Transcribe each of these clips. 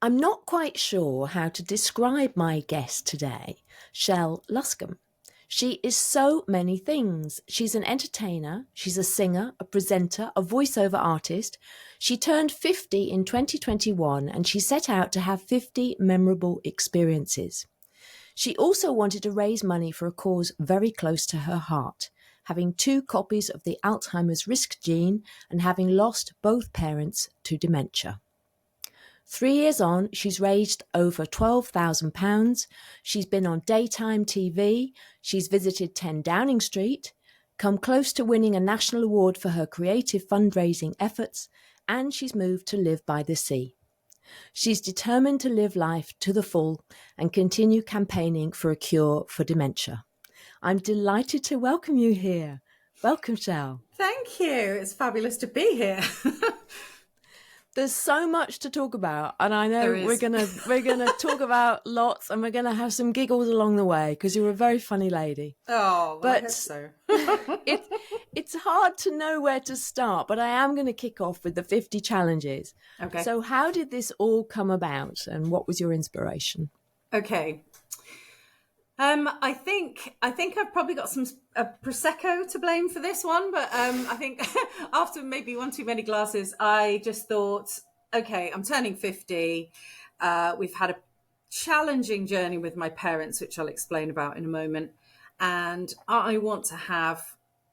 I'm not quite sure how to describe my guest today, Shelle Luscombe. She is so many things. She's an entertainer, she's a singer, a presenter, a voiceover artist. She turned 50 in 2021 and she set out to have 50 memorable experiences. She also wanted to raise money for a cause very close to her heart, having 2 copies of the Alzheimer's risk gene and having lost both parents to dementia. 3 years on, she's raised over £12,000. She's been on daytime TV. She's visited 10 Downing Street, come close to winning a national award for her creative fundraising efforts, and she's moved to live by the sea. She's determined to live life to the full and continue campaigning for a cure for dementia. I'm delighted to welcome you here. Welcome, Shelle. Thank you. It's fabulous to be here. There's so much to talk about, and I know we're gonna talk about lots, and we're gonna have some giggles along the way because you're a very funny lady. Oh, well, I hope so. It's hard to know where to start, but I am going to kick off with the 50 challenges. Okay. So, how did this all come about, and what was your inspiration? Okay. I think I've probably got some prosecco to blame for this one, but I think after maybe one too many glasses, I just thought, okay, I'm turning 50. We've had a challenging journey with my parents, which I'll explain about in a moment, and I want to have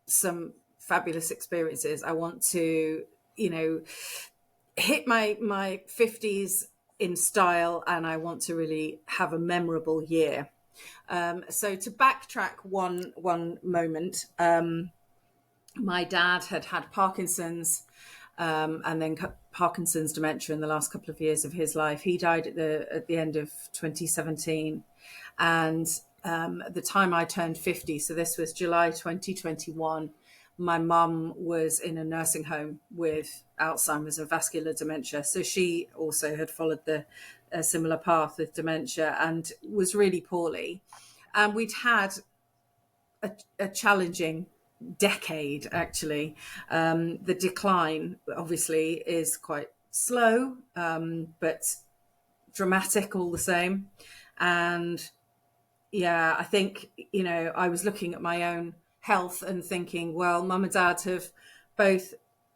some fabulous experiences. I want to, hit my 50s in style, and I want to really have a memorable year. So to backtrack one moment, my dad had Parkinson's and then Parkinson's dementia in the last couple of years of his life. He died at the end of 2017, and the time I turned 50, so this was July 2021, my mum was in a nursing home with Alzheimer's and vascular dementia. So she also had followed a similar path with dementia and was really poorly. And we'd had a challenging decade, actually. The decline, obviously, is quite slow, but dramatic all the same. And yeah, I think, I was looking at my own health and thinking, well, mum and dad have both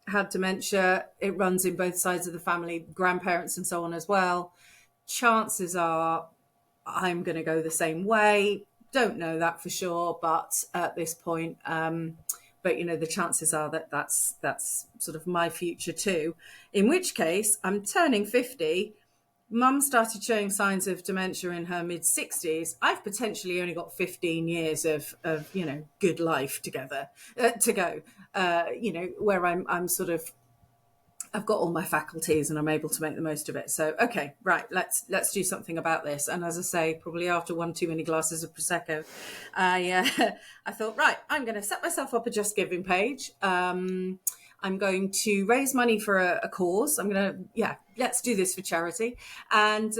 had dementia. It runs in both sides of the family, grandparents and so on as well. Chances are I'm going to go the same way. Don't know that for sure, but at this point, the chances are that that's sort of my future too. In which case, I'm turning 50. Mum started showing signs of dementia in her mid-60s. I've potentially only got 15 years of good life together to go. Where I'm sort of, I've got all my faculties and I'm able to make the most of it. So, okay, right, let's do something about this. And as I say, probably after one too many glasses of Prosecco, I thought, right, I'm going to set myself up a Just Giving page. I'm going to raise money for a cause. I'm going to, let's do this for charity and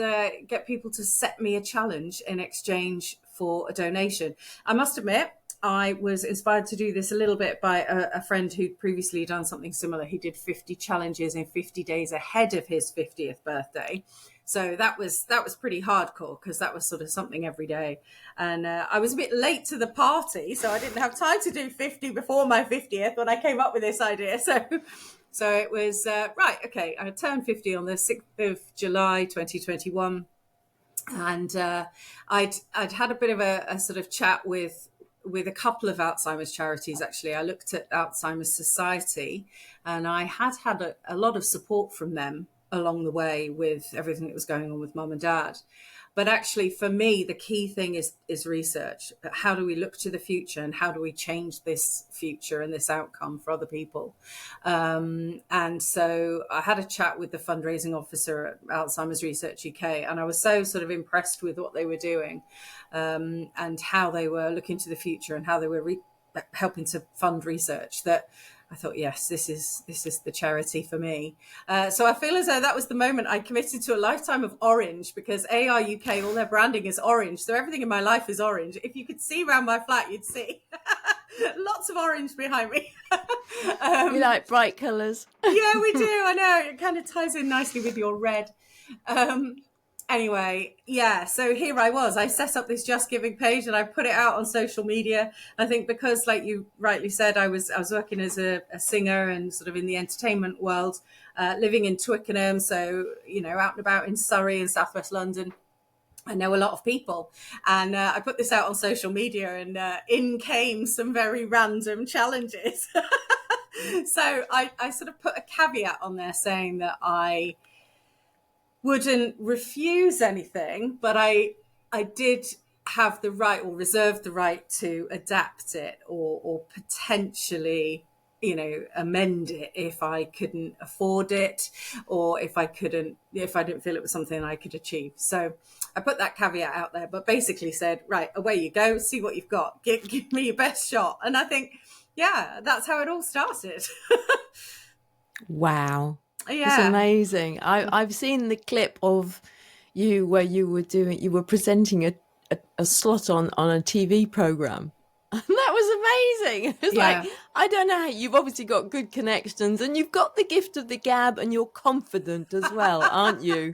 get people to set me a challenge in exchange for a donation. I must admit, I was inspired to do this a little bit by a friend who'd previously done something similar. He did 50 challenges in 50 days ahead of his 50th birthday. So that was pretty hardcore because that was sort of something every day. And I was a bit late to the party, so I didn't have time to do 50 before my 50th when I came up with this idea. So it was, right, okay, I turned 50 on the 6th of July, 2021. And I'd had a bit of a sort of chat with a couple of Alzheimer's charities, actually. I looked at Alzheimer's Society and I had a lot of support from them along the way with everything that was going on with mum and dad. But actually, for me, the key thing is research. How do we look to the future and how do we change this future and this outcome for other people? And so I had a chat with the fundraising officer at Alzheimer's Research UK, and I was so sort of impressed with what they were doing and how they were looking to the future and how they were helping to fund research that I thought, yes, this is the charity for me. So I feel as though that was the moment I committed to a lifetime of orange, because AR UK, all their branding is orange. So everything in my life is orange. If you could see around my flat, you'd see lots of orange behind me. You like bright colours. Yeah, we do. I know. It kind of ties in nicely with your red. Anyway, yeah, so here I was. I set up this Just Giving page and I put it out on social media. I think because, like you rightly said, I was working as a singer and sort of in the entertainment world, living in Twickenham, so out and about in Surrey and Southwest London. I know a lot of people, and I put this out on social media, and in came some very random challenges. So I sort of put a caveat on there saying that I wouldn't refuse anything, but I did have the right, or reserved the right, to adapt it or potentially amend it if I couldn't afford it, or if I didn't feel it was something I could achieve. So I put that caveat out there, but basically said, right, away you go, see what you've got, give me your best shot. And I think, yeah, that's how it all started. Wow. Yeah. It's amazing. I've seen the clip of you where you were presenting a slot on a TV program. And that was amazing. It's like, I don't know how, you've obviously got good connections and you've got the gift of the gab and you're confident as well, aren't you?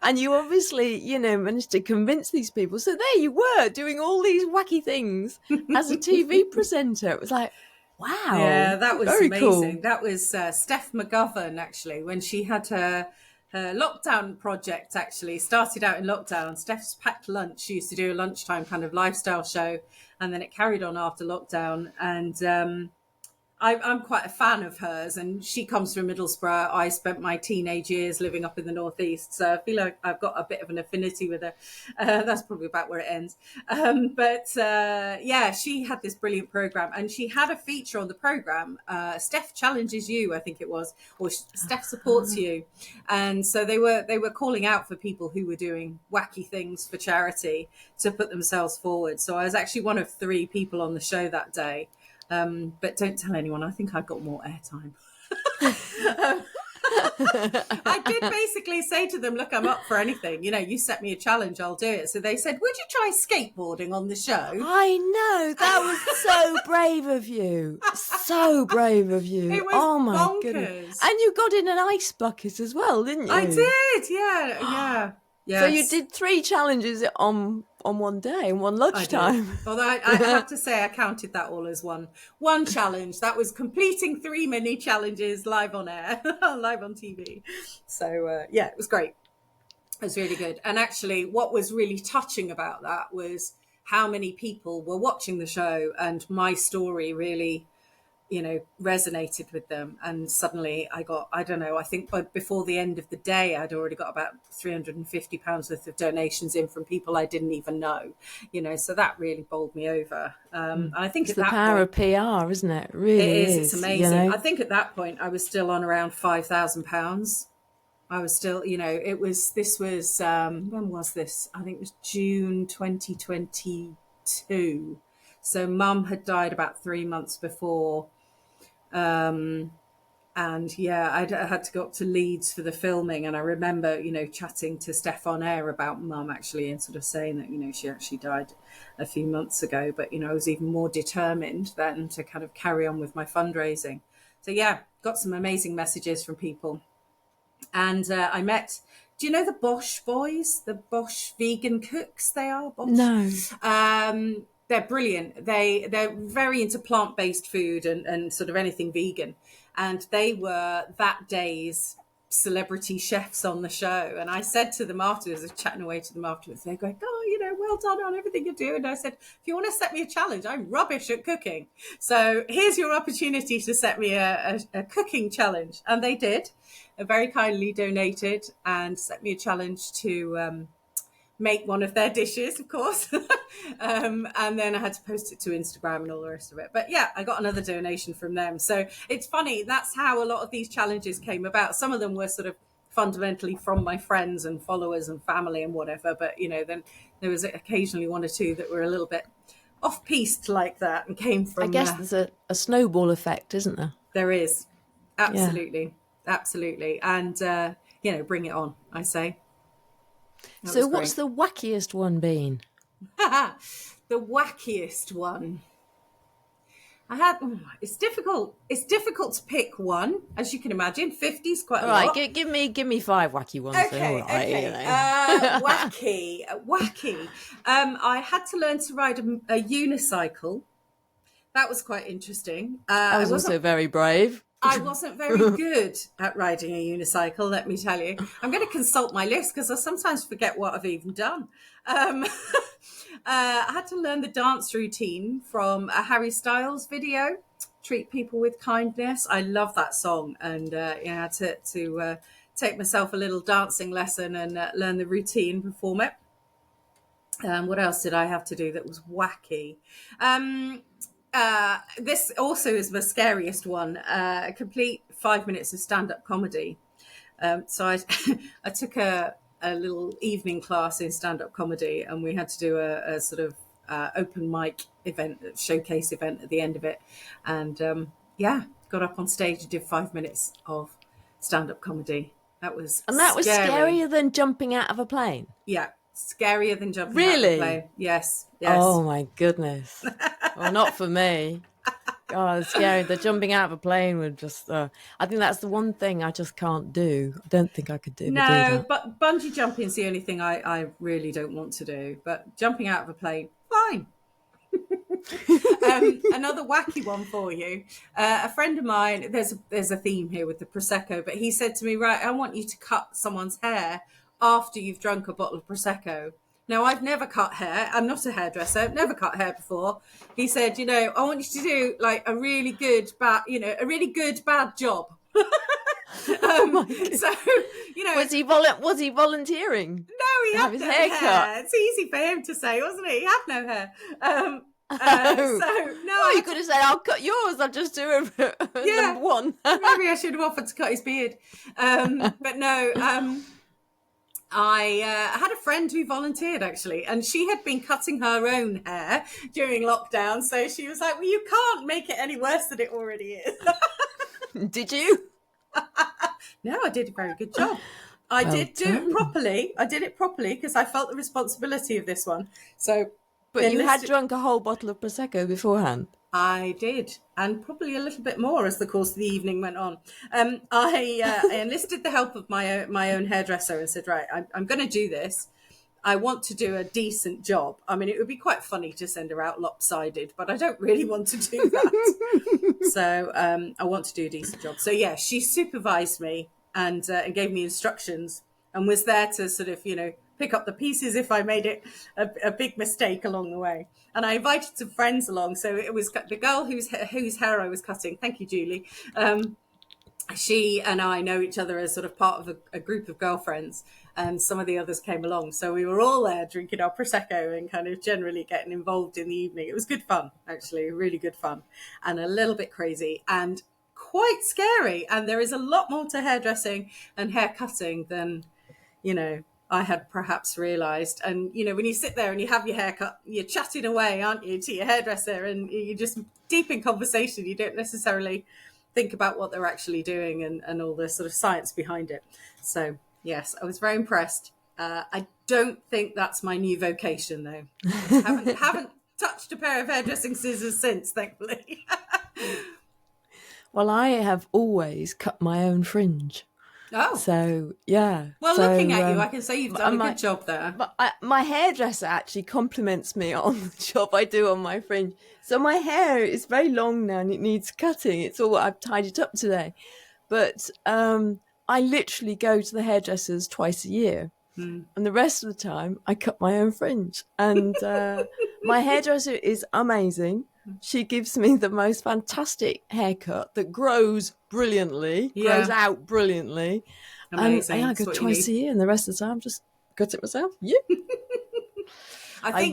And you obviously, managed to convince these people. So there you were doing all these wacky things as a TV presenter. It was like, wow. Yeah, that was very amazing. Cool. That was Steph McGovern, actually, when she had her lockdown project, actually started out in lockdown. Steph's Packed Lunch. She used to do a lunchtime kind of lifestyle show, and then it carried on after lockdown. And I'm quite a fan of hers, and she comes from Middlesbrough. I spent my teenage years living up in the northeast, so I feel like I've got a bit of an affinity with her. That's probably about where it ends. Yeah, she had this brilliant program, and she had a feature on the program. Steph Challenges You, I think it was, or Steph Supports You, and so they were calling out for people who were doing wacky things for charity to put themselves forward. So I was actually one of 3 people on the show that day. But don't tell anyone. I think I got more airtime. I did basically say to them, look, I'm up for anything. You set me a challenge, I'll do it. So they said, would you try skateboarding on the show? I know. That was so brave of you. So brave of you. It was oh, my bonkers. Goodness. And you got in an ice bucket as well, didn't you? I did, yeah. Yes. So you did 3 challenges on one day, in one lunchtime. Although I have to say, I counted that all as one challenge. That was completing 3 mini challenges live on air, live on TV. So yeah, it was great. It was really good. And actually, what was really touching about that was how many people were watching the show, and my story really resonated with them. And suddenly I got, I don't know, I think before the end of the day, I'd already got about £350 worth of donations in from people I didn't even know, so that really bowled me over. And I think it's the power of PR, isn't it? It really it is. It's amazing. I think at that point I was still on around £5,000. I was still, this was, when was this? I think it was June 2022. So Mum had died about 3 months before. And yeah, I had to go up to Leeds for the filming, and I remember chatting to Steph on air about Mum, actually, and sort of saying that she actually died a few months ago, but I was even more determined then to kind of carry on with my fundraising. So yeah, got some amazing messages from people. And I met, do you know the Bosch boys, the Bosch vegan cooks? They are Bosch. No. They're brilliant. They're very into plant-based food and sort of anything vegan. And they were that day's celebrity chefs on the show. And I said to them afterwards, I was chatting away to them afterwards, they're going, well done on everything you do. And I said, if you want to set me a challenge, I'm rubbish at cooking. So here's your opportunity to set me a cooking challenge. And they did. They very kindly donated and set me a challenge to make one of their dishes, of course. And then I had to post it to Instagram and all the rest of it. But yeah, I got another donation from them. So it's funny, that's how a lot of these challenges came about. Some of them were sort of fundamentally from my friends and followers and family and whatever. But, then there was occasionally 1 or 2 that were a little bit off-piste like that and came from... I guess there's a snowball effect, isn't there? There is. Absolutely. Yeah. Absolutely. And, bring it on, I say. So what's the wackiest one been? The wackiest one. It's difficult. It's difficult to pick one, as you can imagine. 50's quite a All right, lot. give me 5 wacky ones. Okay, then, all right, okay. you know. Wacky. I had to learn to ride a unicycle. That was quite interesting. I was also very brave. I wasn't very good at riding a unicycle, let me tell you. I'm going to consult my list because I sometimes forget what I've even done. I had to learn the dance routine from a Harry Styles video, Treat People with Kindness. I love that song, and I had to take myself a little dancing lesson and learn the routine, perform it. What else did I have to do that was wacky? This also is the scariest one, complete 5 minutes of stand-up comedy. So I took a little evening class in stand-up comedy, and we had to do a sort of open mic event, showcase event at the end of it. And got up on stage and did 5 minutes of stand-up comedy. That was scarier than jumping out of a plane. Yeah, scarier than jumping out of a plane. Yes. Oh my goodness. Well, not for me. God, it's scary. The jumping out of a plane would just... I think that's the one thing I just can't do. I don't think I could do that. But bungee jumping's the only thing I really don't want to do. But jumping out of a plane, fine. Another wacky one for you. A friend of mine, there's a theme here with the Prosecco, but he said to me, right, I want you to cut someone's hair after you've drunk a bottle of Prosecco. Now, I've never cut hair. I'm not a hairdresser. Never cut hair before. He said, I want you to do like a really good bad job. So, was he volunteering? No, he had no hair. It's easy for him to say, wasn't it? He had no hair. You could have said, I'll cut yours. I'll just do it number one. Maybe I should have offered to cut his beard. But no, I had a friend who volunteered, actually, and she had been cutting her own hair during lockdown. So she was like, well, you can't make it any worse than it already is. Did you? No, I did a very good job. I did it properly because I felt the responsibility of this one. So, but you had drunk a whole bottle of Prosecco beforehand. I did, and probably a little bit more as the course of the evening went on. I enlisted the help of my own hairdresser and said, right, I'm going to do this. I want to do a decent job. I mean, it would be quite funny to send her out lopsided, but I don't really want to do that. So I want to do a decent job. So yeah, she supervised me and gave me instructions and was there to sort of, pick up the pieces if I made it a big mistake along the way. And I invited some friends along. So it was the girl whose hair I was cutting. Thank you, Julie. She and I know each other as sort of part of a group of girlfriends, and some of the others came along. So we were all there drinking our Prosecco and kind of generally getting involved in the evening. It was good fun, actually, really good fun, and a little bit crazy and quite scary. And there is a lot more to hairdressing and hair cutting than, I had perhaps realised. And, when you sit there and you have your hair cut, you're chatting away, aren't you, to your hairdresser, and you're just deep in conversation. You don't necessarily think about what they're actually doing and all the sort of science behind it. So, yes, I was very impressed. I don't think that's my new vocation, though. haven't touched a pair of hairdressing scissors since, thankfully. Well, I have always cut my own fringe. Oh. So, yeah. Well, looking at you, I can say you've done a good job there. My hairdresser actually compliments me on the job I do on my fringe. So my hair is very long now and it needs cutting. It's all I've tied it up today. But I literally go to the hairdressers twice a year. And the rest of the time, I cut my own fringe. And my hairdresser is amazing. She gives me the most fantastic haircut that grows brilliantly, grows out brilliantly. Amazing. And I go twice a year, and the rest of the time, just cut it myself. Yeah. I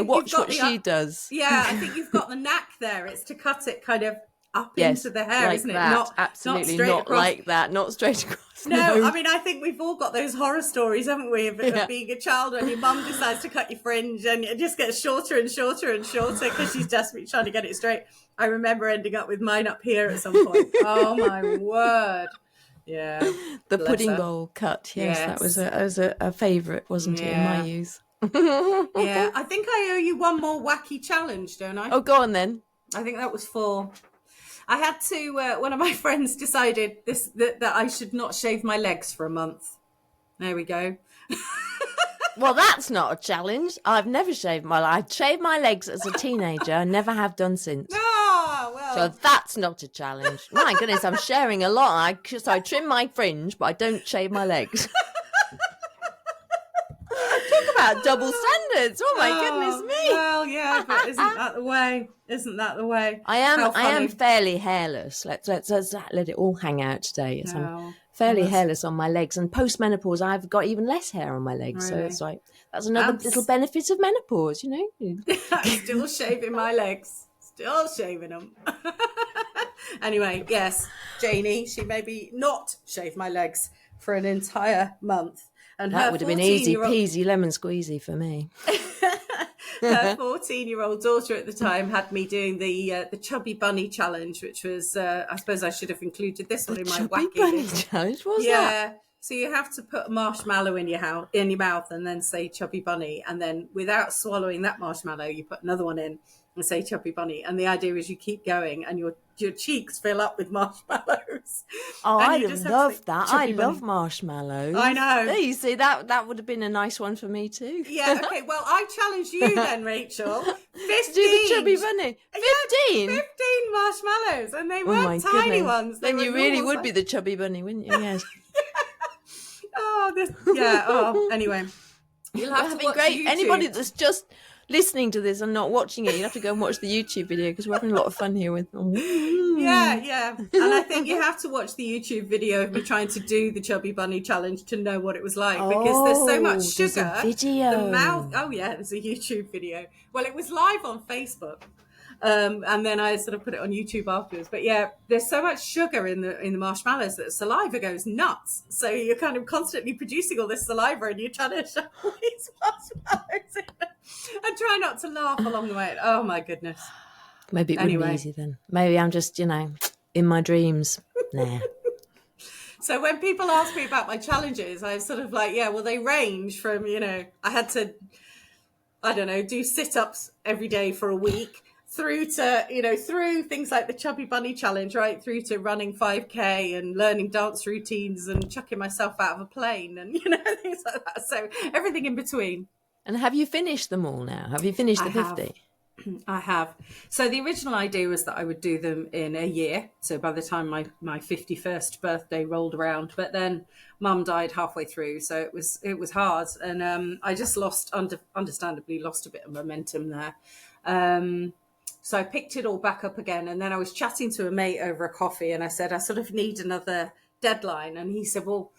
watch what she does. Yeah, I think you've got the knack there. It's to cut it kind of up into the hair, like isn't it? That. Absolutely not like that, not straight across. No, I mean, I think we've all got those horror stories, haven't we, of being a child and your mum decides to cut your fringe and it just gets shorter and shorter and shorter because she's desperately trying to get it straight. I remember ending up with mine up here at some point. Oh, my word. Yeah. The pudding bowl cut, yes. That was a favourite, wasn't it, in my youth? Yeah, I think I owe you one more wacky challenge, don't I? Oh, go on then. I think that was 4. I had to, one of my friends decided that I should not shave my legs for a month. There we go. Well, that's not a challenge. I've never shaved my legs. I shaved my legs as a teenager and never have done since. Ah, well. So that's not a challenge. My goodness, I'm sharing a lot. So I trim my fringe, but I don't shave my legs. Talk about double standards. Oh my goodness me. Well, yeah, but isn't that the way? Isn't that the way? I am fairly hairless. Let's let it all hang out today. Yes, I'm fairly hairless on my legs, and post menopause I've got even less hair on my legs. Really? So it's like that's another little benefit of menopause, you know. I'm still shaving my legs. Still shaving them. Anyway, yes, Janie, she maybe not shave my legs for an entire month. And that would have been easy peasy lemon squeezy for me. Her 14-year-old daughter at the time had me doing the chubby bunny challenge, which was I suppose I should have included this one in my Wacky bunny challenge. What's that? So you have to put a marshmallow in your mouth and then say chubby bunny, and then without swallowing that marshmallow, you put another one in and say chubby bunny. And the idea is you keep going and your cheeks fill up with marshmallows. Oh, I'd have loved that. I love marshmallows. I know. There, you see, that would have been a nice one for me too. Yeah, okay. Well, I challenge you then, Rachel. 15. Do the chubby bunny. 15? 15 marshmallows, and they weren't tiny ones. Then you really would be the chubby bunny, wouldn't you? Yes. Anyway. You'll have to watch great. YouTube. Anybody that's just listening to this and not watching it, you have to go and watch the YouTube video because we're having a lot of fun here with them. Yeah. And I think you have to watch the YouTube video of me trying to do the chubby bunny challenge to know what it was like, because there's so much sugar. There's a video. The mouth. Oh yeah, there's a YouTube video. Well, it was live on Facebook. And then I sort of put it on YouTube afterwards. But yeah, there's so much sugar in the marshmallows that saliva goes nuts. So you're kind of constantly producing all this saliva, and you're trying to shove all these marshmallows in. And try not to laugh along the way. Oh my goodness. Maybe it wouldn't be easy then. Maybe I'm just, in my dreams. Nah. So when people ask me about my challenges, I'm sort of like, they range from, I had to, do sit-ups every day for a week, through to, through things like the Chubby Bunny Challenge, right through to running 5K and learning dance routines and chucking myself out of a plane and, things like that. So everything in between. And have you finished them all now? Have you finished the 50? I have. So the original idea was that I would do them in a year. So by the time my 51st birthday rolled around, but then Mum died halfway through. So it was hard. And I just understandably lost a bit of momentum there. So I picked it all back up again. And then I was chatting to a mate over a coffee, and I said, I sort of need another deadline. And he said, well,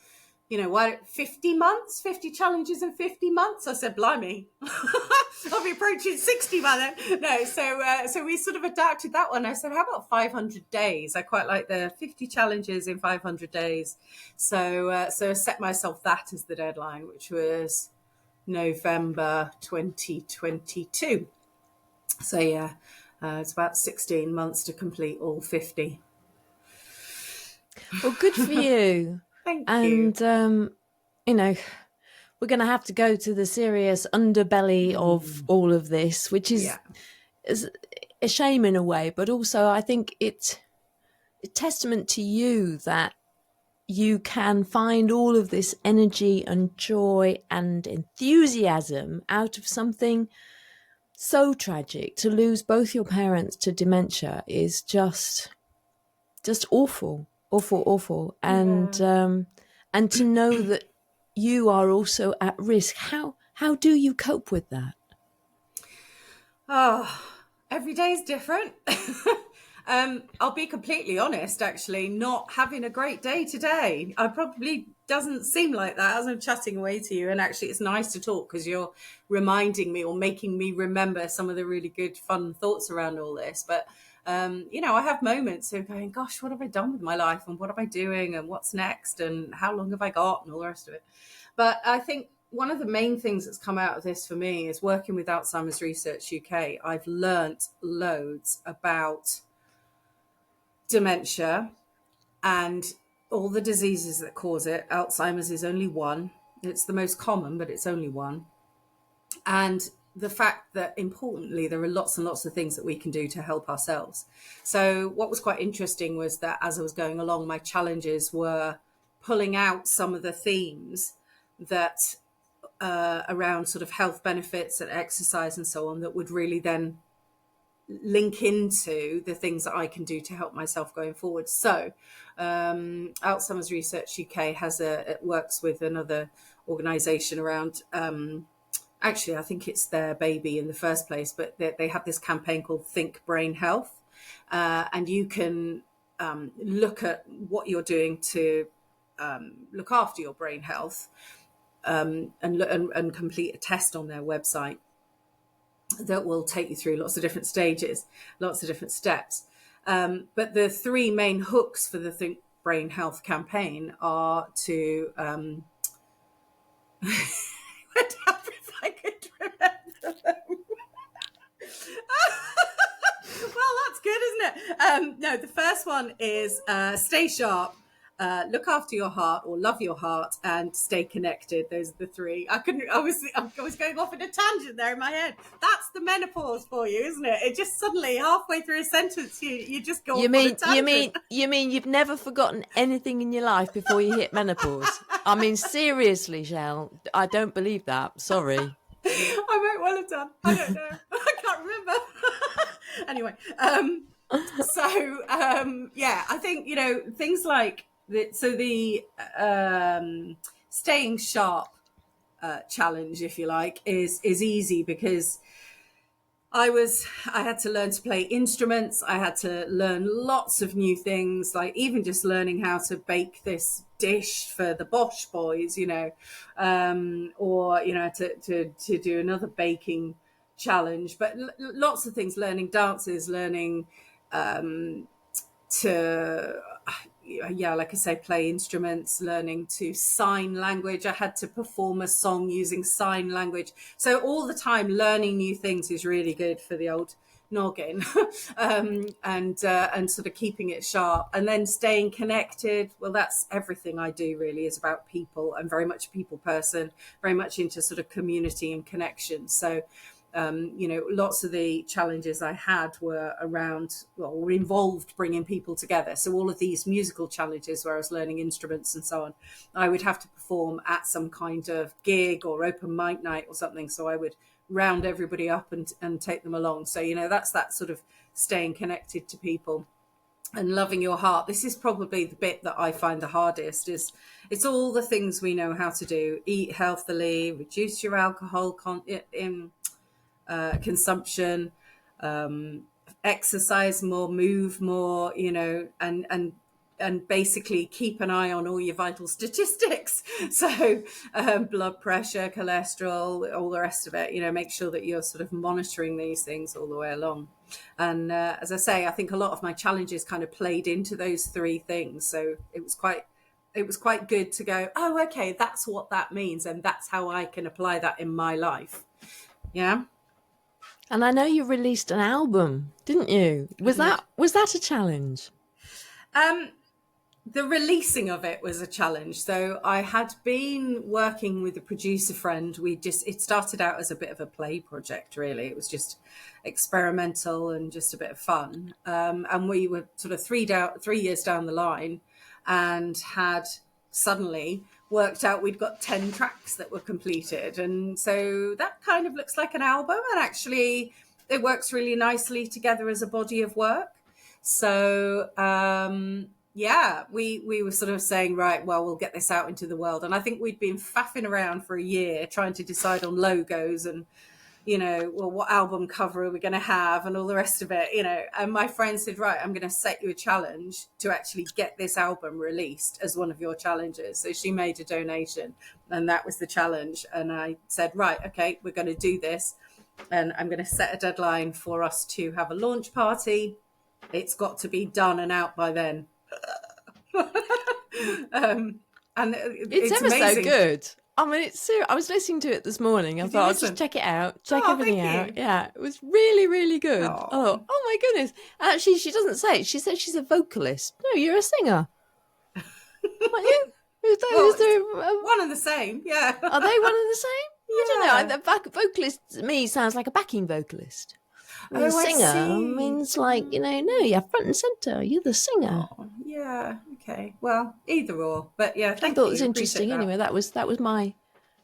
why 50 months, 50 challenges in 50 months? I said, blimey, I'll be approaching 60 by then. No, so we sort of adapted that one. I said, how about 500 days? I quite like the 50 challenges in 500 days. So I set myself that as the deadline, which was November 2022. So it's about 16 months to complete all 50. Well, good for you. Thank you. And, we're going to have to go to the serious underbelly of all of this, which is a shame in a way, but also I think it's a testament to you that you can find all of this energy and joy and enthusiasm out of something so tragic. To lose both your parents to dementia is just awful. And to know that you are also at risk. How do you cope with that? Oh, every day is different. I'll be completely honest, actually, not having a great day today. I probably doesn't seem like that as I'm chatting away to you. And actually, it's nice to talk because you're reminding me or making me remember some of the really good, fun thoughts around all this. But I have moments of going, gosh, what have I done with my life, and what am I doing, and what's next, and how long have I got, and all the rest of it. But I think one of the main things that's come out of this for me is working with Alzheimer's Research UK. I've learnt loads about dementia and all the diseases that cause it. Alzheimer's is only one. It's the most common, but it's only one. And the fact that, importantly, there are lots and lots of things that we can do to help ourselves. So what was quite interesting was that as I was going along, my challenges were pulling out some of the themes that around sort of health benefits and exercise and so on, that would really then link into the things that I can do to help myself going forward. So Alzheimer's Research UK works with another organisation around, actually I think it's their baby in the first place, but they have this campaign called Think Brain Health, and you can look at what you're doing to look after your brain health, and complete a test on their website that will take you through lots of different stages, lots of different steps. But the three main hooks for the Think Brain Health campaign are to, if I could remember them. Well, that's good, isn't it? No, the first one is stay sharp, look after your heart, or love your heart, and stay connected. Those are the three. I was going off in a tangent there in my head. That's the menopause for you, isn't it? It just suddenly halfway through a sentence, you just go off on a tangent. You mean you've never forgotten anything in your life before you hit menopause? I mean, seriously, Shelle, I don't believe that. Sorry. I might well have done. I don't know. I can't remember. Anyway, yeah, I think, things like the staying sharp challenge, if you like, is easy because I had to learn to play instruments. I had to learn lots of new things, like even just learning how to bake this dish for the Bosch boys, or to do another baking challenge. But lots of things, learning dances, learning like I say, play instruments, learning to sign language. I had to perform a song using sign language. So all the time learning new things is really good for the old noggin. and sort of keeping it sharp, and then staying connected. Well, that's everything I do really, is about people. I'm very much a people person, very much into sort of community and connection. So lots of the challenges I had were involved bringing people together. So all of these musical challenges where I was learning instruments and so on, I would have to perform at some kind of gig or open mic night or something. So I would round everybody up and take them along. So, that's that sort of staying connected to people. And loving your heart. This is probably the bit that I find the hardest. It's all the things we know how to do: eat healthily, reduce your alcohol consumption, exercise more, move more, and basically keep an eye on all your vital statistics. So blood pressure, cholesterol, all the rest of it, make sure that you're sort of monitoring these things all the way along. And as I say, I think a lot of my challenges kind of played into those three things. So it was quite good to go, oh, okay, that's what that means. And that's how I can apply that in my life. Yeah. And I know you released an album, didn't you? Was that a challenge? The releasing of it was a challenge. So I had been working with a producer friend. It started out as a bit of a play project, really. It was just experimental and just a bit of fun. And we were sort of 3 years down the line, and had suddenly worked out we'd got 10 tracks that were completed. And so that kind of looks like an album, and actually it works really nicely together as a body of work. So we were sort of saying, right, well, we'll get this out into the world. And I think we'd been faffing around for a year trying to decide on logos and what album cover are we going to have and all the rest of it, and my friend said, right, I'm going to set you a challenge to actually get this album released as one of your challenges. So she made a donation, and that was the challenge. And I said, right, okay, we're going to do this, and I'm going to set a deadline for us to have a launch party. It's got to be done and out by then. And it's ever amazing. So good. I mean, it's serious. I was listening to it this morning. I thought I'll just check it out, check everything out. Yeah, it was really, really good. Oh my goodness. Actually, she doesn't say it. She said she's a vocalist. No, you're a singer. Aren't you? One and the same, yeah. Are they one and the same? I don't know. the vocalist to me sounds like a backing vocalist. Oh, I Singer see. means like, no, you're front and centre. You're the singer. Oh, yeah. Okay. Well, either or. But yeah, I thank thought you. it was interesting. Appreciate that. Anyway, that was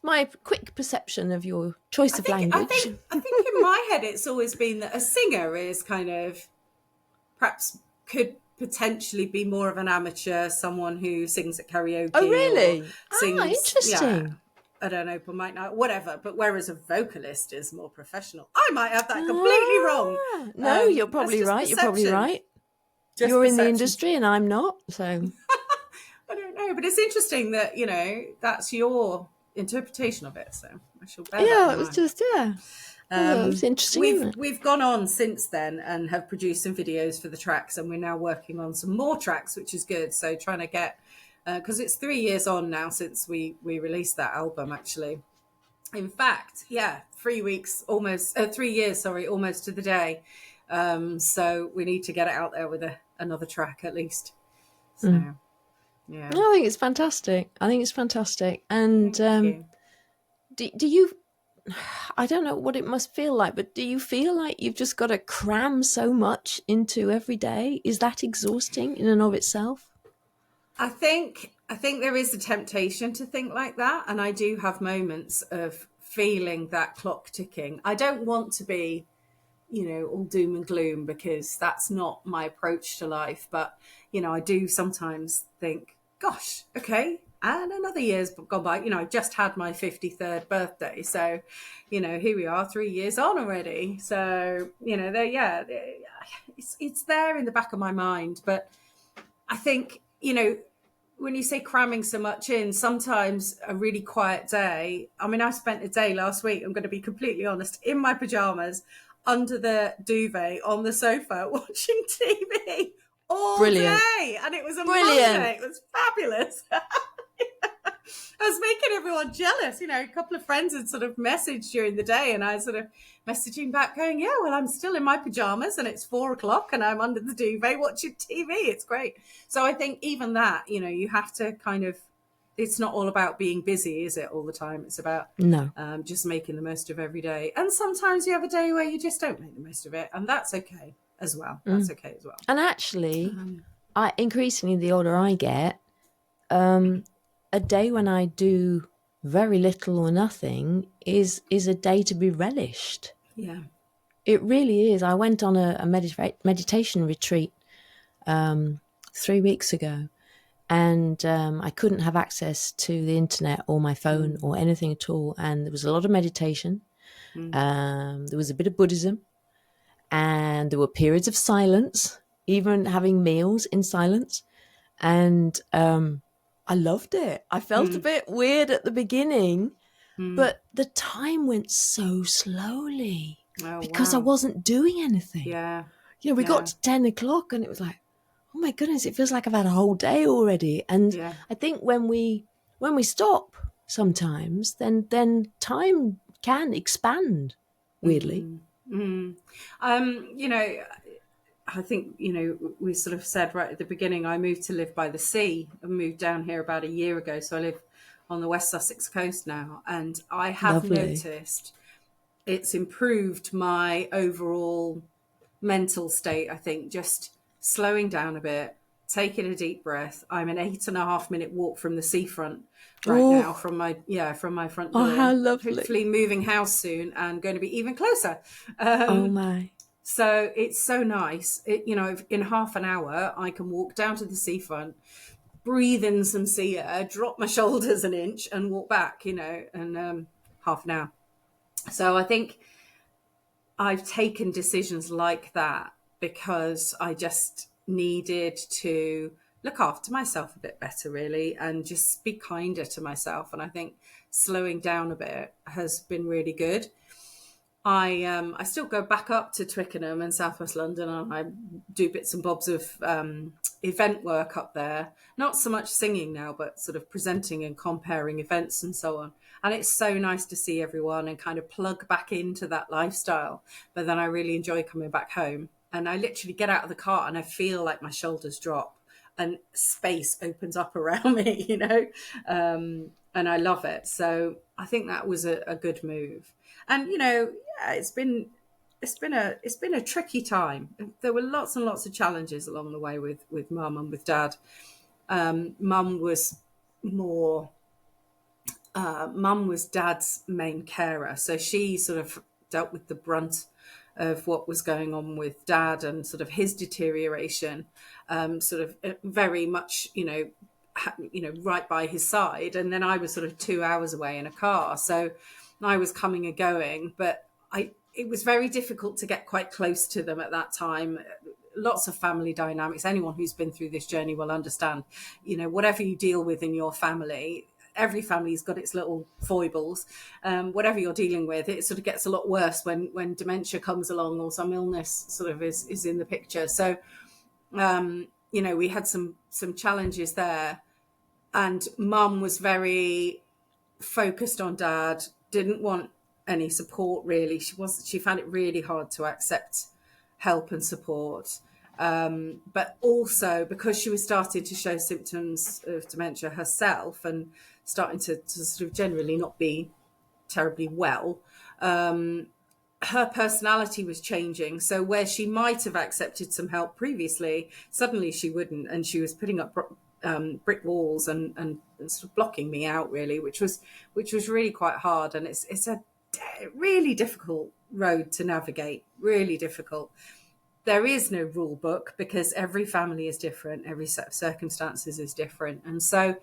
my quick perception of your choice of language. I think in my head it's always been that a singer is kind of perhaps could potentially be more of an amateur, someone who sings at karaoke. Oh, really? Or sings, Interesting. Yeah, at an open mic night, whatever. But whereas a vocalist is more professional. I might have that completely wrong. No, you're probably right. You're probably right. Just you're perception. In the industry and I'm not, so. I don't know, but it's interesting that, that's your interpretation of it. So I shall bear that in mind. It was just, it was interesting. We've gone on since then and have produced some videos for the tracks, and we're now working on some more tracks, which is good. So trying to get, because it's 3 years on now since we released that album, actually. In fact, 3 weeks, almost 3 years, almost to the day. So we need to get it out there with another track at least. So, yeah. I think it's fantastic. And do you, I don't know what it must feel like, but do you feel like you've just got to cram so much into every day? Is that exhausting in and of itself? I think there is a temptation to think like that. And I do have moments of feeling that clock ticking. I don't want to be, all doom and gloom, because that's not my approach to life. But, I do sometimes think, gosh, okay, and another year's gone by. I just had my 53rd birthday. So, here we are 3 years on already. So, it's there in the back of my mind. But I think, when you say cramming so much in, sometimes a really quiet day. I mean, I spent a day last week, I'm going to be completely honest, in my pajamas, under the duvet on the sofa, watching TV all day. And it was a Monday. It was fabulous. I was making everyone jealous. A couple of friends had sort of messaged during the day, and I was sort of messaging back going, yeah, well, I'm still in my pajamas and it's 4:00 and I'm under the duvet watching TV. It's great. So I think even that, you have to kind of, it's not all about being busy, is it, all the time? It's about just making the most of every day. And sometimes you have a day where you just don't make the most of it, and that's okay as well. That's okay as well. And actually, increasingly the older I get, a day when I do very little or nothing is a day to be relished. Yeah. It really is. I went on a meditation retreat 3 weeks ago, and I couldn't have access to the internet or my phone or anything at all. And there was a lot of meditation. There was a bit of Buddhism, and there were periods of silence, even having meals in silence. And I loved it. I felt a bit weird at the beginning, but the time went so slowly because I wasn't doing anything. Yeah. We got to 10:00 and it was like, oh my goodness, it feels like I've had a whole day already. And I think when we stop sometimes, then time can expand weirdly. I think, we sort of said right at the beginning, I moved to live by the sea. I moved down here about a year ago. So I live on the West Sussex coast now. And I have noticed it's improved my overall mental state, I think, just slowing down a bit, taking a deep breath. I'm an 8.5 minute walk from the seafront now, from my front door. Oh, how lovely. Hopefully moving house soon and going to be even closer. Oh my. So it's so nice. In half an hour, I can walk down to the seafront, breathe in some sea air, drop my shoulders an inch and walk back, in half an hour. So I think I've taken decisions like that because I just needed to look after myself a bit better, really, and just be kinder to myself. And I think slowing down a bit has been really good. I still go back up to Twickenham and South West London, and I do bits and bobs of event work up there. Not so much singing now, but sort of presenting and comparing events and so on. And it's so nice to see everyone and kind of plug back into that lifestyle. But then I really enjoy coming back home. And I literally get out of the car and I feel like my shoulders drop and space opens up around me, And and I love it. So I think that was a good move. And yeah, it's been a tricky time. There were lots and lots of challenges along the way with mum and with dad. Mum was more mum was dad's main carer, so she sort of dealt with the brunt of what was going on with dad and sort of his deterioration, sort of very much right by his side. And then I was sort of 2 hours away in a car, so I was coming and going, but it was very difficult to get quite close to them at that time. Lots of family dynamics. Anyone who's been through this journey will understand, whatever you deal with in your family, every family's got its little foibles. Whatever you're dealing with, it sort of gets a lot worse when dementia comes along or some illness sort of is in the picture. So, we had some challenges there, and mum was very focused on dad, didn't want any support really. She found it really hard to accept help and support. But also because she was starting to show symptoms of dementia herself and starting to sort of generally not be terribly well, her personality was changing. So where she might have accepted some help previously, suddenly she wouldn't, and she was putting up brick walls and sort of blocking me out really, which was really quite hard. And it's a really difficult road to navigate, really difficult. There is no rule book because every family is different, every set of circumstances is different, and so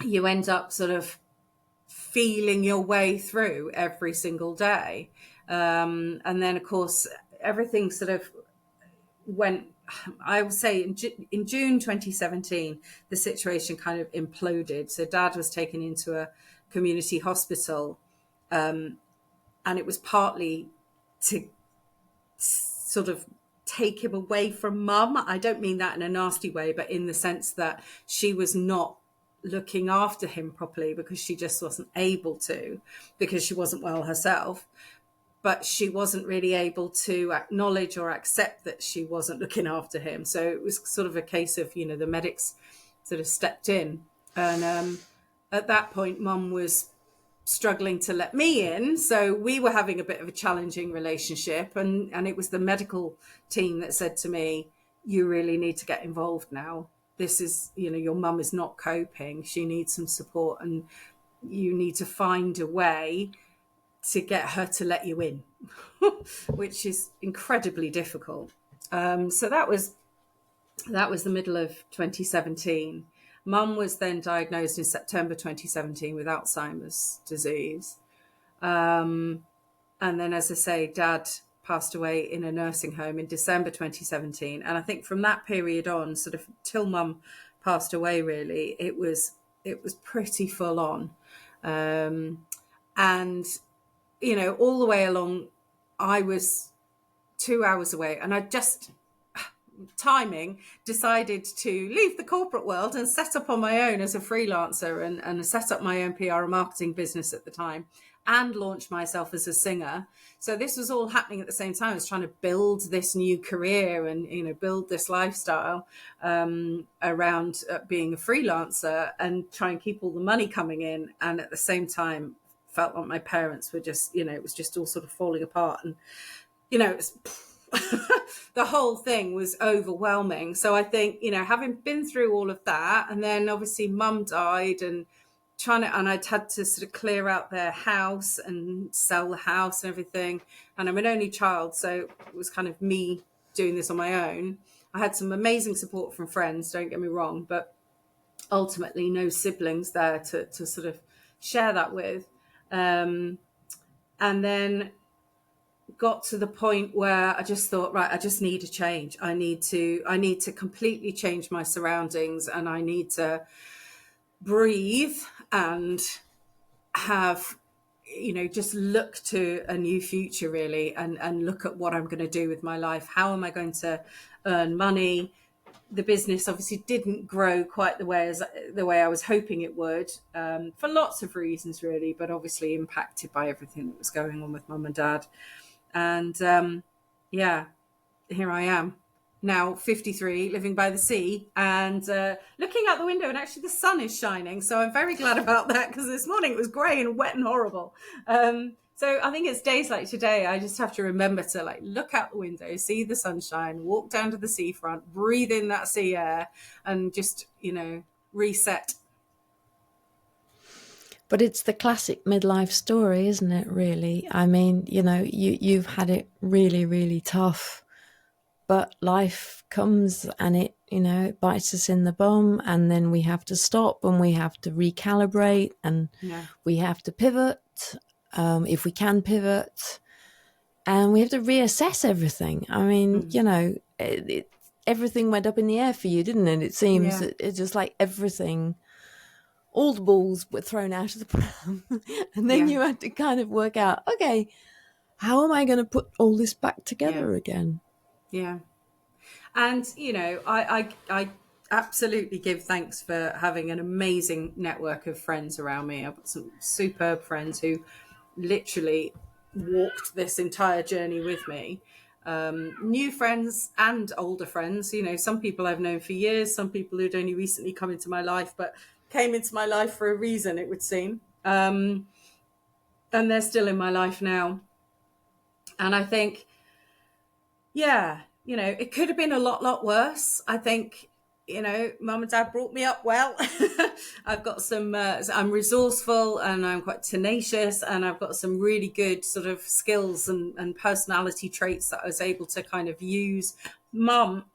you end up sort of feeling your way through every single day. And then of course everything sort of went, I would say in June 2017, the situation kind of imploded. So dad was taken into a community hospital, and it was partly to sort of take him away from mum. I don't mean that in a nasty way, but in the sense that she was not looking after him properly because she just wasn't able to, because she wasn't well herself. But she wasn't really able to acknowledge or accept that she wasn't looking after him. So it was sort of a case of, the medics sort of stepped in. And at that point, mum was struggling to let me in. So we were having a bit of a challenging relationship. And it was the medical team that said to me, you really need to get involved now. This is, your mum is not coping. She needs some support, and you need to find a way to get her to let you in, which is incredibly difficult. So that was the middle of 2017. Mum was then diagnosed in September 2017 with Alzheimer's disease. And then, as I say, dad passed away in a nursing home in December 2017. And I think from that period on, sort of till mum passed away, really, it was pretty full on. And all the way along, I was 2 hours away, and I just, timing, decided to leave the corporate world and set up on my own as a freelancer and set up my own PR and marketing business at the time, and launch myself as a singer. So this was all happening at the same time. I was trying to build this new career and, build this lifestyle around being a freelancer and try and keep all the money coming in. And at the same time, felt like my parents were just, it was just all sort of falling apart. And, the whole thing was overwhelming. So I think, having been through all of that, and then obviously mum died, and I'd had to sort of clear out their house and sell the house and everything. And I'm an only child, so it was kind of me doing this on my own. I had some amazing support from friends, don't get me wrong, but ultimately no siblings there to sort of share that with. And then got to the point where I just thought, right, I just need a change. I need to completely change my surroundings, and I need to breathe and have, just look to a new future really, and look at what I'm going to do with my life. How am I going to earn money? The business obviously didn't grow quite the way I was hoping it would, for lots of reasons really, but obviously impacted by everything that was going on with mum and dad. And here I am. now 53, living by the sea, and looking out the window, and actually the sun is shining. So I'm very glad about that, because this morning it was grey and wet and horrible. So I think it's days like today, I just have to remember to like look out the window, see the sunshine, walk down to the seafront, breathe in that sea air, and just, reset. But it's the classic midlife story, isn't it, really? I mean, you've had it really, really tough, but life comes and it bites us in the bum, and then we have to stop and we have to recalibrate, and we have to pivot, if we can pivot, and we have to reassess everything. I mean, everything went up in the air for you, didn't it? It seems it's just like everything, all the balls were thrown out of the pram, and then you had to kind of work out, okay, how am I going to put all this back together again? Yeah. And, I absolutely give thanks for having an amazing network of friends around me. I've got some superb friends who literally walked this entire journey with me. New friends and older friends, some people I've known for years, some people who'd only recently come into my life, but came into my life for a reason, it would seem. And they're still in my life now. And I think, it could have been a lot worse. I think, mum and dad brought me up well. I've got some, I'm resourceful and I'm quite tenacious, and I've got some really good sort of skills and personality traits that I was able to kind of use. Mum,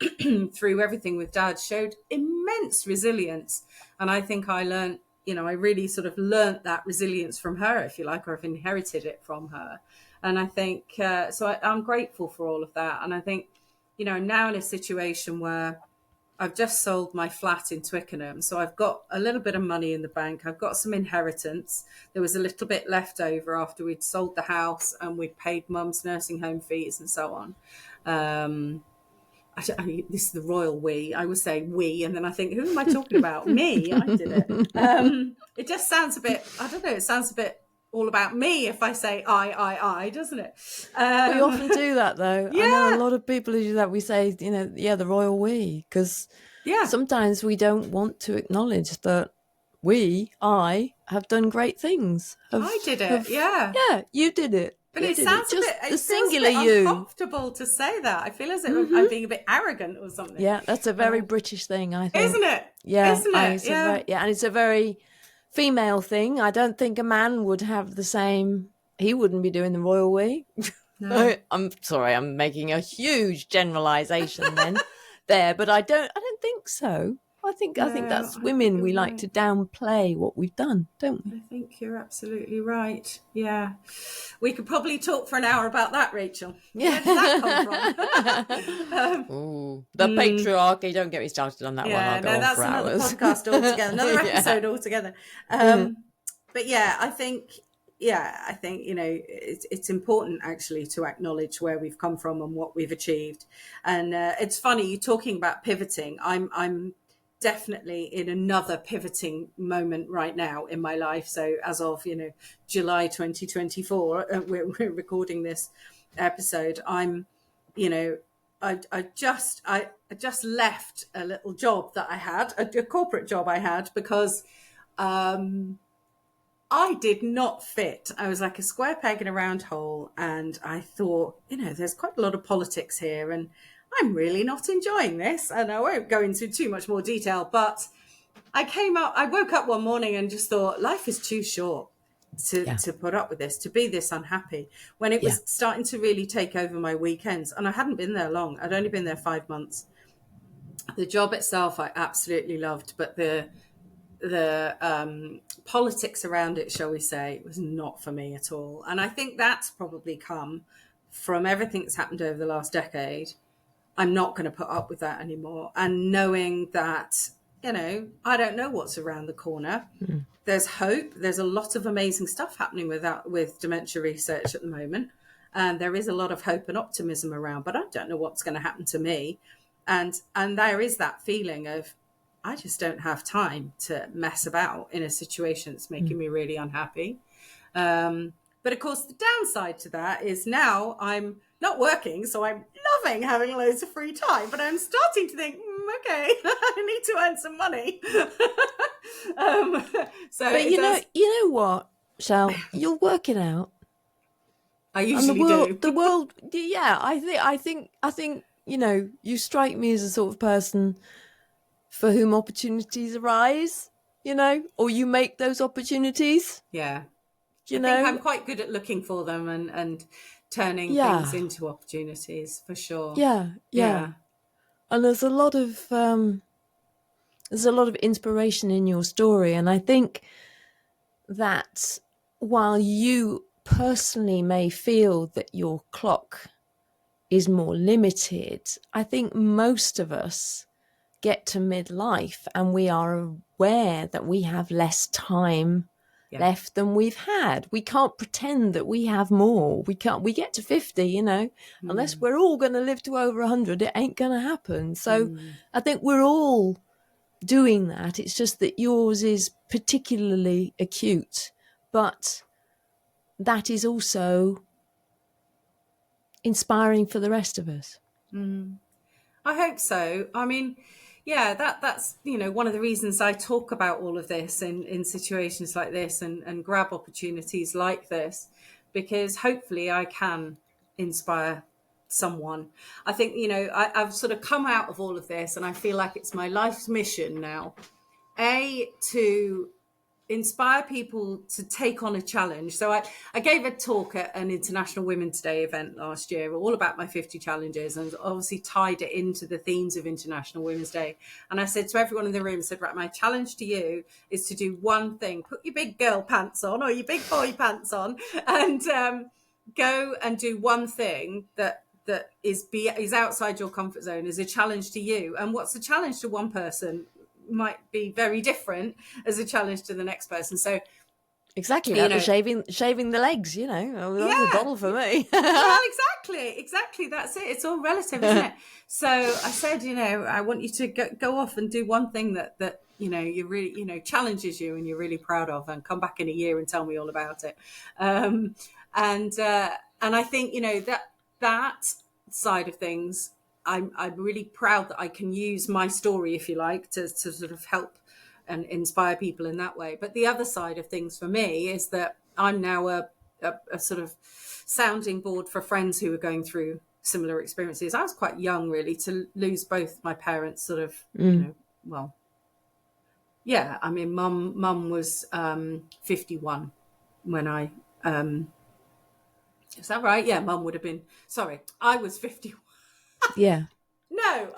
through everything with dad, showed immense resilience. And I think I learned, I really sort of learnt that resilience from her, if you like, or I've inherited it from her. And I think, I'm grateful for all of that. And I think, now in a situation where I've just sold my flat in Twickenham, so I've got a little bit of money in the bank. I've got some inheritance. There was a little bit left over after we'd sold the house and we'd paid mum's nursing home fees and so on. This is the royal we. I was saying we, and then I think, who am I talking about? Me, I did it. It just sounds a bit, I don't know, it sounds a bit all about me if I say I, doesn't it? We often do that, though. I know a lot of people who do that. We say, the royal we, because sometimes we don't want to acknowledge that I have done great things. I did it, yeah, you did it. But it sounds a bit, the singular uncomfortable to say that. I feel as if I'm being a bit arrogant or something. Yeah, that's a very British thing, I think. Isn't it? Yeah, isn't it? And it's a very female thing. I don't think a man would have the same. He wouldn't be doing the royal we. No. I'm sorry, I'm making a huge generalisation then there, but I don't think so. I think that's women. We like to downplay what we've done, don't we? I think you're absolutely right. Yeah. We could probably talk for an hour about that, Rachel. Yeah. Where did that come from? The patriarchy, don't get me started on that one. I'll go on that's for another hours. podcast altogether, another episode altogether. But I think, it's important actually to acknowledge where we've come from and what we've achieved. And it's funny, you're talking about pivoting. I'm definitely in another pivoting moment right now in my life. So as of, July 2024, we're recording this episode. I'm, I just left a little job that I had, a corporate job I had, because I did not fit. I was like a square peg in a round hole. And I thought, there's quite a lot of politics here, and I'm really not enjoying this. And I won't go into too much more detail, but I woke up one morning and just thought, life is too short to put up with this, to be this unhappy, when it was starting to really take over my weekends. And I hadn't been there long. I'd only been there 5 months. The job itself, I absolutely loved, but the politics around it, shall we say, was not for me at all. And I think that's probably come from everything that's happened over the last decade. I'm not going to put up with that anymore. And knowing that, I don't know what's around the corner. There's hope. There's a lot of amazing stuff happening with dementia research at the moment. And there is a lot of hope and optimism around, but I don't know what's going to happen to me. And there is that feeling of, I just don't have time to mess about in a situation that's making me really unhappy. But of course, the downside to that is now I'm not working, so I'm loving having loads of free time, but I'm starting to think, okay, I need to earn some money. So But it does. you know what, Shell, you'll work it out. I And usually do. the world, yeah, I think, you strike me as a sort of person for whom opportunities arise, or you make those opportunities, Yeah. you I think I'm know? quite good at looking for them and turning things Yeah, into opportunities, for sure. yeah, yeah. Yeah. And there's a lot of inspiration in your story. And I think that while you personally may feel that your clock is more limited, I think most of us get to midlife and we are aware that we have less time Yeah. left than we've had. We can't pretend that we have more. We get to 50, unless Mm. we're all going to live to over 100, it ain't going to happen. So Mm. I think we're all doing that. It's just that yours is particularly acute, but that is also inspiring for the rest of us. Mm. I hope so. I mean, yeah, that's one of the reasons I talk about all of this in situations like this and grab opportunities like this, because hopefully I can inspire someone. I think I've sort of come out of all of this, and I feel like it's my life's mission now. To inspire people to take on a challenge. So I gave a talk at an International Women's Day event last year, all about my 50 challenges, and obviously tied it into the themes of International Women's Day. And I said to everyone in the room, I said, right, my challenge to you is to do one thing. Put your big girl pants on or your big boy pants on, and go and do one thing that is outside your comfort zone, is a challenge to you. And what's a challenge to one person might be very different as a challenge to the next person. So Exactly, that was shaving the legs, that was a yeah, doddle for me. well, exactly, that's it. It's all relative, isn't it? So I said, I want you to go off and do one thing that you really challenges you and you're really proud of, and come back in a year and tell me all about it. And I think that side of things, I'm really proud that I can use my story, if you like, to sort of help and inspire people in that way. But the other side of things for me is that I'm now a sort of sounding board for friends who are going through similar experiences. I was quite young, really, to lose both my parents sort of, well, yeah, I mean, mum was 51 when I, is that right? Yeah, mum would have been, sorry, I was 51. Yeah. No,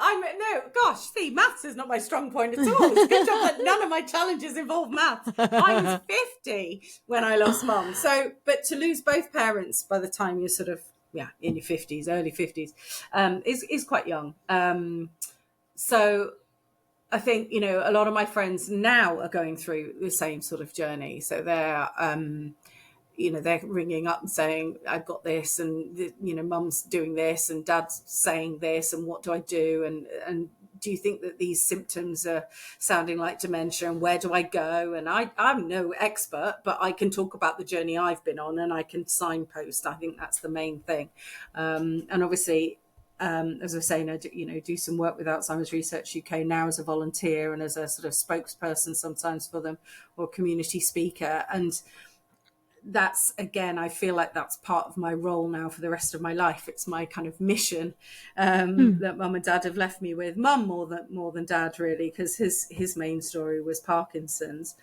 gosh, see, maths is not my strong point at all. It's a good job that none of my challenges involve maths. I was 50 when I lost mum. So, but to lose both parents by the time you're sort of, in your 50s, early 50s, is quite young. So I think, a lot of my friends now are going through the same sort of journey. So they're, they're ringing up and saying, I've got this, and, mum's doing this and dad's saying this, and what do I do? And do you think that these symptoms are sounding like dementia, and where do I go? And I'm no expert, but I can talk about the journey I've been on, and I can signpost. I think that's the main thing. And obviously, as I was saying, I do some work with Alzheimer's Research UK now as a volunteer and as a sort of spokesperson sometimes for them, or community speaker. And that's, again, I feel like that's part of my role now for the rest of my life. It's my kind of mission that mum and dad have left me with. Mum more than dad, really, because his main story was Parkinson's,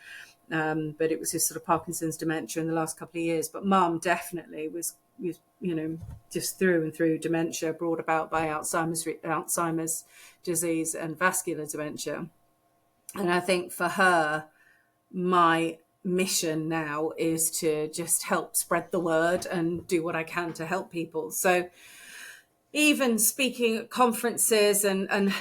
but it was his sort of Parkinson's dementia in the last couple of years. But mum definitely was just through and through dementia brought about by Alzheimer's disease and vascular dementia. And I think for her, my mission now is to just help spread the word and do what I can to help people. So even speaking at conferences and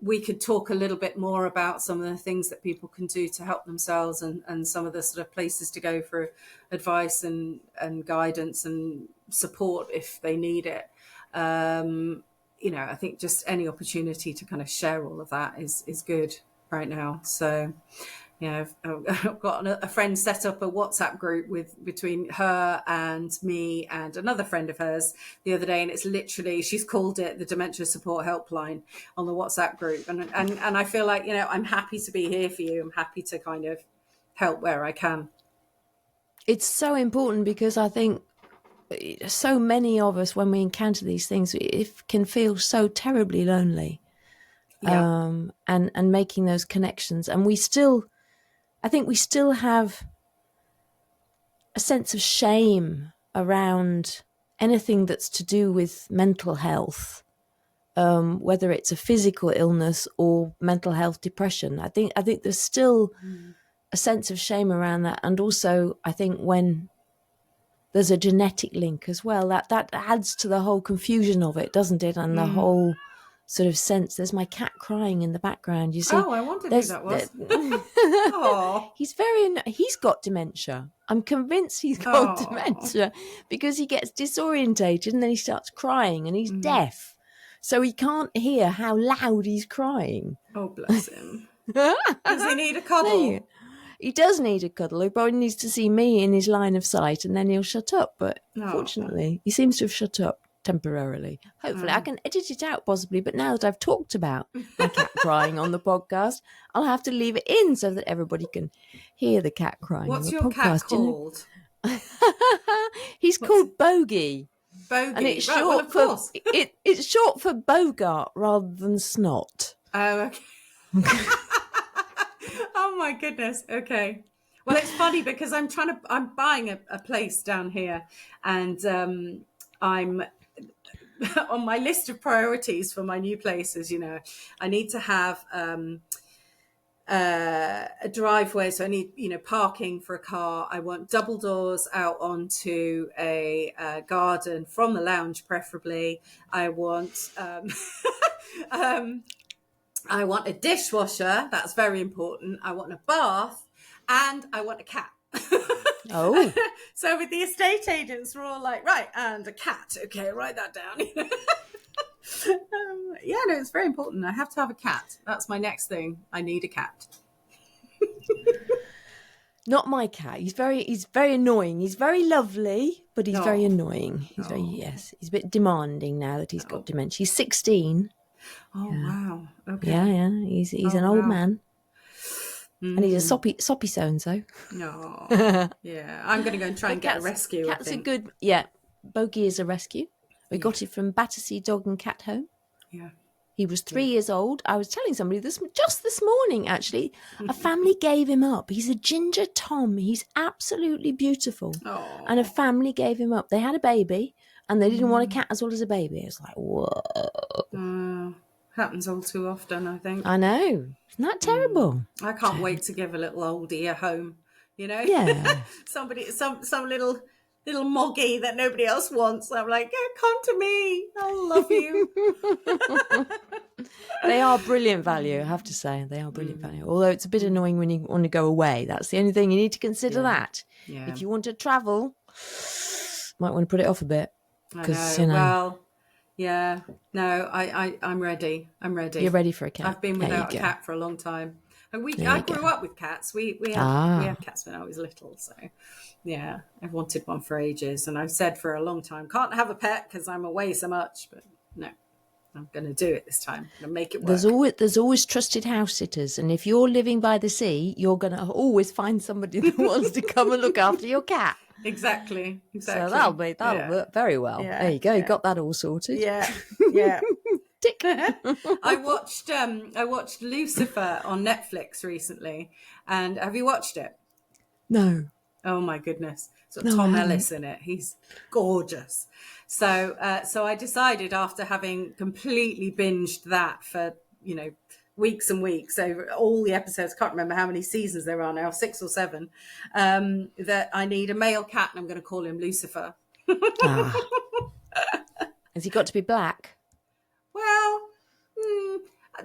we could talk a little bit more about some of the things that people can do to help themselves, and some of the sort of places to go for advice and guidance and support if they need it. I think just any opportunity to kind of share all of that is good right now. So I've got a friend set up a WhatsApp group between her and me and another friend of hers the other day, and it's literally, she's called it the Dementia Support Helpline on the WhatsApp group, and I feel like, I'm happy to be here for you. I'm happy to kind of help where I can. It's so important, because I think so many of us, when we encounter these things, it can feel so terribly lonely. Yeah. And making those connections, and I think we still have a sense of shame around anything that's to do with mental health, whether it's a physical illness or mental health depression. I think there's still a sense of shame around that, and also I think when there's a genetic link as well, that adds to the whole confusion of it, doesn't it? And the whole sort of sense. There's my cat crying in the background. You see? Oh, I wondered who that was. Oh, He's got dementia. I'm convinced he's got dementia, because he gets disorientated and then he starts crying, and he's deaf, so he can't hear how loud he's crying. Oh, bless him. Does he need a cuddle? He does need a cuddle. He probably needs to see me in his line of sight, and then he'll shut up. But fortunately, he seems to have shut up temporarily. Hopefully I can edit it out possibly, but now that I've talked about my cat crying on the podcast, I'll have to leave it in so that everybody can hear the cat crying. What's on the your podcast. cat called? He's called Bogey. Bogey. And it's right, short well, for it's short for Bogart rather than Snot. Oh, okay. Oh my goodness. Okay. Well, it's funny because I'm buying a place down here, and I'm on my list of priorities for my new places. I need to have a driveway, so I need parking for a car. I want double doors out onto a garden from the lounge, preferably. I want I want a dishwasher. That's very important. I want a bath, and I want a cat. Oh. So with the estate agents, we're all like, right, and a cat. Okay, write that down. It's very important. I have to have a cat. That's my next thing. I need a cat. Not my cat. He's very annoying. He's very lovely, but he's very annoying. He's he's a bit demanding now that he's got dementia. He's 16. Oh, wow. Okay. Yeah. He's an old man. And he's a soppy so-and-so. No. Yeah. I'm going to go and try and get a rescue. Cat's a good... Yeah. Bogey is a rescue. We got it from Battersea Dog and Cat Home. Yeah. He was 3 years old. I was telling somebody just this morning, actually. A family gave him up. He's a ginger Tom. He's absolutely beautiful. Oh. And a family gave him up. They had a baby, and they didn't want a cat as well as a baby. It's like, whoa. Happens all too often, I think. I know. Isn't that terrible? I can't wait to give a little oldie a home, Yeah. Somebody, some little moggy that nobody else wants. I'm like, come to me. I'll love you. They are brilliant value, I have to say. They are brilliant value. Although it's a bit annoying when you want to go away. That's the only thing. You need to consider that. Yeah. If you want to travel, might want to put it off a bit. I know. Well, yeah. No, I'm ready. I'm ready. You're ready for a cat. I've been without a cat for a long time. And I grew up with cats. We had cats when I was little. So, yeah, I've wanted one for ages. And I've said for a long time, can't have a pet because I'm away so much. But no, I'm going to do it this time. I'm going to make it work. There's always trusted house sitters. And if you're living by the sea, you're going to always find somebody that wants to come and look after your cat. Exactly. So that'll work very well. Yeah, there you go. You got that all sorted. Yeah. Tick. I watched Lucifer on Netflix recently, and have you watched it? No. Oh my goodness! It's got Tom Ellis in it. He's gorgeous. So I decided, after having completely binged that for weeks and weeks over all the episodes, can't remember how many seasons there are now, 6 or 7, that I need a male cat, and I'm going to call him Lucifer. Has he got to be black? Well,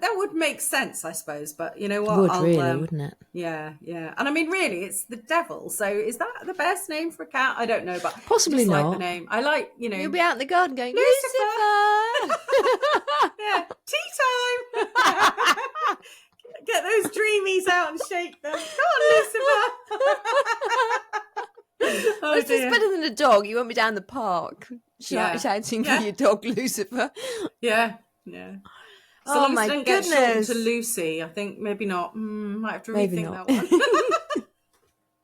that would make sense, I suppose. But you know what? Wouldn't it? Yeah. And I mean, really, it's the devil. So is that the best name for a cat? I don't know, but possibly not. Like the name. I like, You'll be out in the garden going, Lucifer. Yeah, tea time. Get those dreamies out and shake them. Come on, Lucifer. Oh, This is better than a dog. You want me down the park shouting for your dog, Lucifer. Yeah. So long as I don't get shortened to goodness. Lucy, I think maybe not. Might have to rethink that one.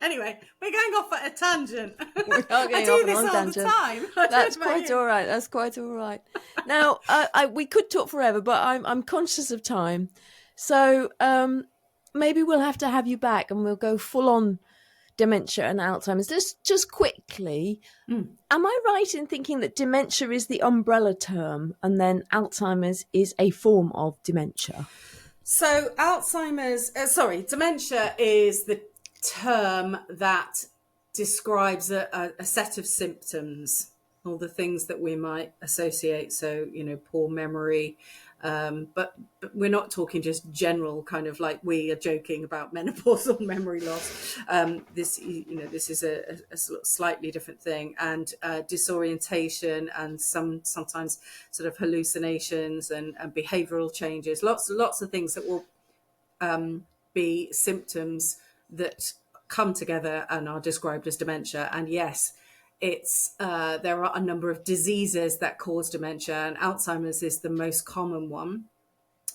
Anyway, we're going off at a tangent. I do this all the time. That's quite all right. That's quite all right. Now, we could talk forever, but I'm conscious of time. So maybe we'll have to have you back and we'll go full on dementia and Alzheimer's. Just quickly, am I right in thinking that dementia is the umbrella term and then Alzheimer's is a form of dementia? So dementia is the term that describes a set of symptoms, all the things that we might associate. So, poor memory, but we're not talking just general kind of like we are joking about menopausal memory loss. This is a slightly different thing, and disorientation and sometimes sort of hallucinations and behavioral changes. Lots of things that will be symptoms that come together and are described as dementia. And yes, it's there are a number of diseases that cause dementia, and Alzheimer's is the most common one.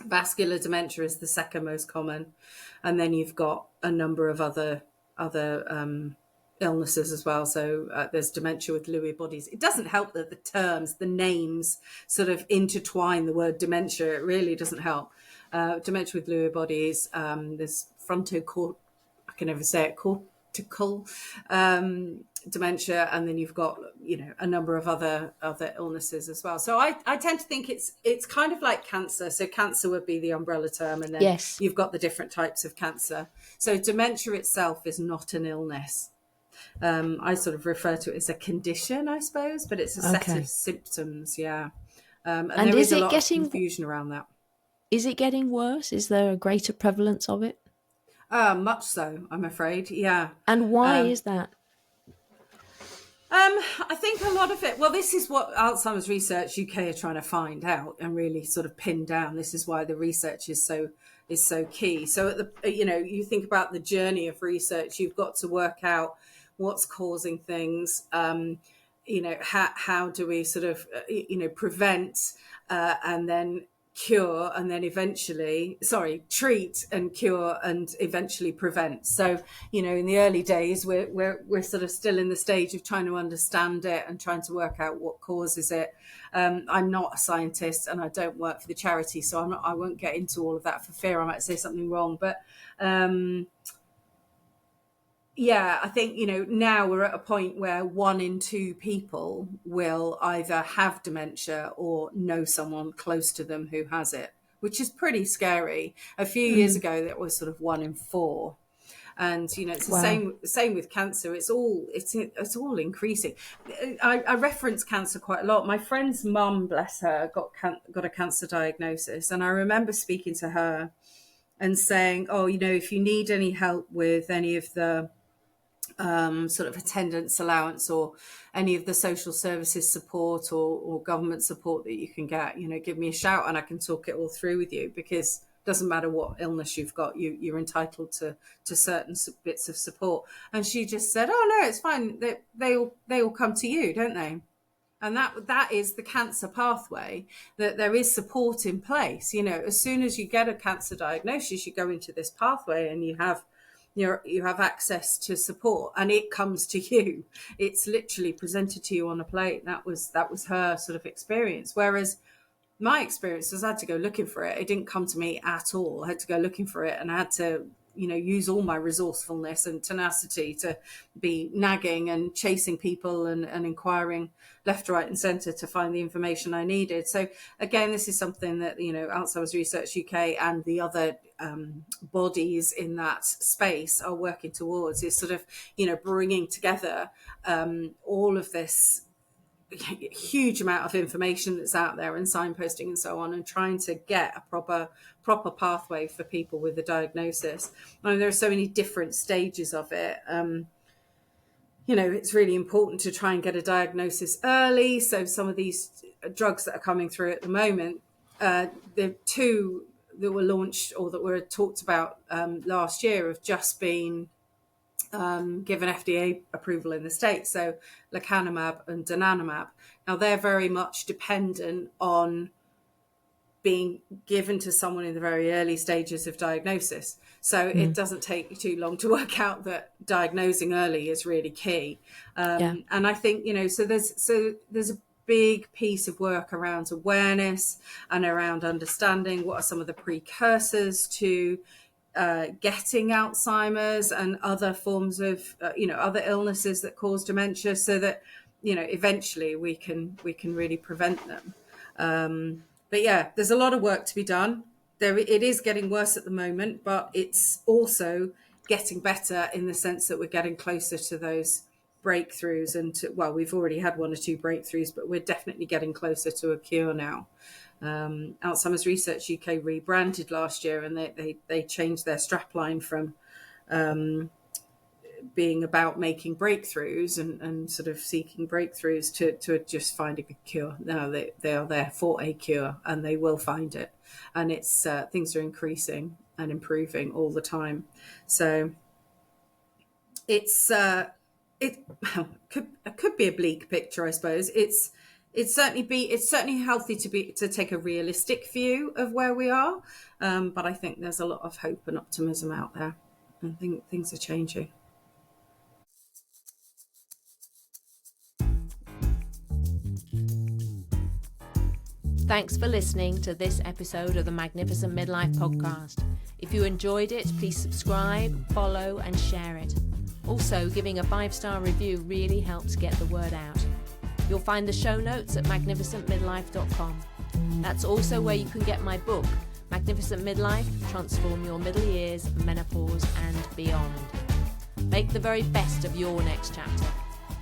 Vascular dementia is the second most common, and then you've got a number of other illnesses as well. So there's dementia with Lewy bodies. It doesn't help that the names sort of intertwine the word dementia. It really doesn't help. Dementia with Lewy bodies. There's cortical dementia, and then you've got a number of other illnesses as well. So I tend to think it's kind of like cancer. So cancer would be the umbrella term, and then you've got the different types of cancer. So dementia itself is not an illness. I sort of refer to it as a condition, I suppose, but it's a set of symptoms. And there is a lot of confusion around that. Is it getting worse? Is there a greater prevalence of it? Much so, I'm afraid. Yeah. And why is that? I think a lot of it, well, this is what Alzheimer's Research UK are trying to find out and really sort of pin down. This is why the research is so key. So you think about the journey of research, you've got to work out what's causing things. How do we sort of prevent and then cure, and then treat and cure and eventually prevent. So in the early days we're sort of still in the stage of trying to understand it and trying to work out what causes it. I'm not a scientist and I don't work for the charity, so I won't get into all of that for fear I might say something wrong, but I think, now we're at a point where 1 in 2 people will either have dementia or know someone close to them who has it, which is pretty scary. A few years ago, that was sort of 1 in 4. And, it's the same with cancer. It's all increasing. I reference cancer quite a lot. My friend's mum, bless her, got a cancer diagnosis. And I remember speaking to her and saying, if you need any help with any of the sort of attendance allowance or any of the social services support or government support that you can get, give me a shout and I can talk it all through with you, because it doesn't matter what illness you've got, you're entitled to certain bits of support. And she just said, oh no, it's fine, they all come to you, don't they? And that is the cancer pathway, that there is support in place. As soon as you get a cancer diagnosis, you go into this pathway and you have access to support, and it comes to you. It's literally presented to you on a plate. That was her sort of experience. Whereas my experience was I had to go looking for it. It didn't come to me at all. I had to go looking for it, and I had to, use all my resourcefulness and tenacity to be nagging and chasing people and inquiring left, right and centre to find the information I needed. So again, this is something that, Alzheimer's Research UK and the other bodies in that space are working towards, is sort of, bringing together all of this huge amount of information that's out there and signposting and so on, and trying to get a proper pathway for people with the diagnosis. I mean, there are so many different stages of it. It's really important to try and get a diagnosis early. So some of these drugs that are coming through at the moment, the two that were launched or that were talked about last year have just been given FDA approval in the States. So lecanemab and donanemab. Now they're very much dependent on being given to someone in the very early stages of diagnosis. So it doesn't take too long to work out that diagnosing early is really key. And I think, so there's a big piece of work around awareness and around understanding what are some of the precursors to getting Alzheimer's and other forms of, other illnesses that cause dementia, so that, eventually we can really prevent them. But yeah, there's a lot of work to be done. It is getting worse at the moment, but it's also getting better in the sense that we're getting closer to those breakthroughs. And we've already had 1 or 2 breakthroughs, but we're definitely getting closer to a cure now. Alzheimer's Research UK rebranded last year, and they changed their strapline from being about making breakthroughs and sort of seeking breakthroughs to just finding a cure. Now they are there for a cure, and they will find it. And it's things are increasing and improving all the time. So it's it could be a bleak picture, I suppose. It's certainly healthy to take a realistic view of where we are, but I think there's a lot of hope and optimism out there. I think things are changing. Thanks for listening to this episode of the Magnificent Midlife podcast. If you enjoyed it, please subscribe, follow, and share it. Also, giving a 5-star review really helps get the word out. You'll find the show notes at magnificentmidlife.com. That's also where you can get my book, Magnificent Midlife, Transform Your Middle Years, Menopause and Beyond. Make the very best of your next chapter.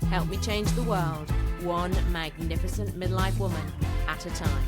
Help me change the world, one magnificent midlife woman at a time.